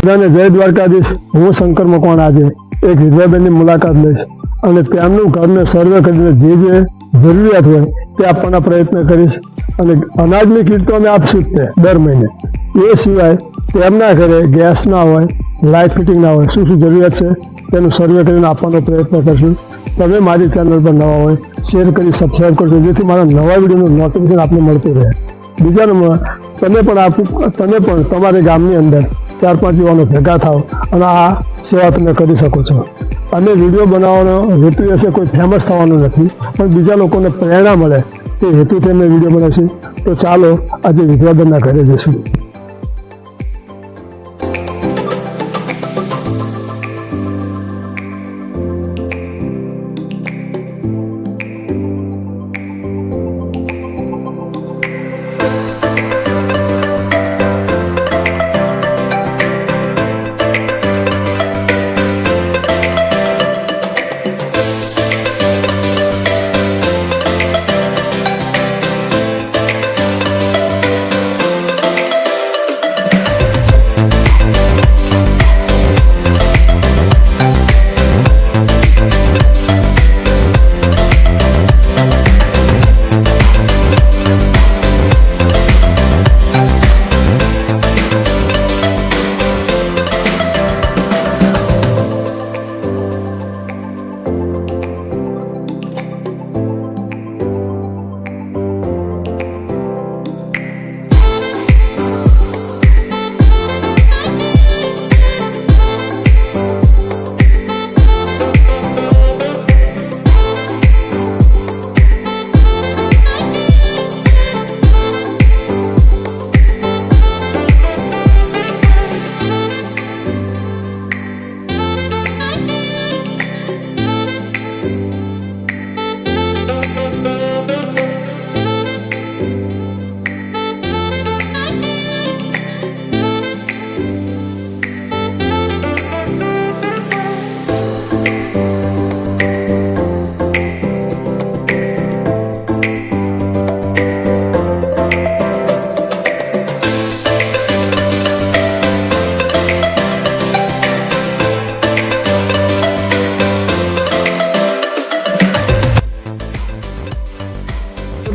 જય દ્વારકાધીશ। હું શંકર મકવાણા આજે એક વિધવાબેનની મુલાકાત લઈશ અને તેમનું ઘરને સર્વે કરીને જે જરૂરિયાત હોય તે આપવાના પ્રયત્ન કરીશ અને અનાજની કીટ તો અમે આપશું જ તે દર મહિને। એ સિવાય તેમના ઘરે ગેસ ના હોય, લાઇટ ફિટિંગ ના હોય, શું જરૂરિયાત છે તેનું સર્વે કરીને આપવાનો પ્રયત્ન કરશું। તમે મારી ચેનલ પર નવા હોય શેર કરી સબસ્ક્રાઈબ કરજો જેથી મારા નવા વિડીયોનું નોટિફિકેશન આપને મળતું રહે। બીજા નંબર તમે પણ તમારી ગામની અંદર 4-5 યુવાનો ભેગા થાવ અને આ સેવા તમે કરી શકો છો। અને વિડીયો બનાવવાનો હેતુ હશે કોઈ ફેમસ થવાનો નથી, પણ બીજા લોકોને પ્રેરણા મળે તે હેતુથી અમે વિડીયો બનાવીશું। તો ચાલો આજે વિધવાબેનના ઘરે જઈશું।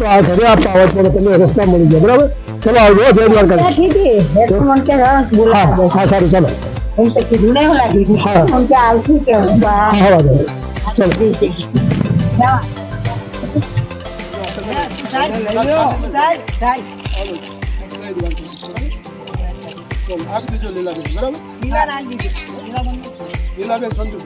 આ ઘરે આપતા આવત પડે તમને રસ્તા મળી જાય, બરાબર? ચલો આવજો, જય દ્વારકા। હા સારું, ચાલો। લીલાબેન સંધુ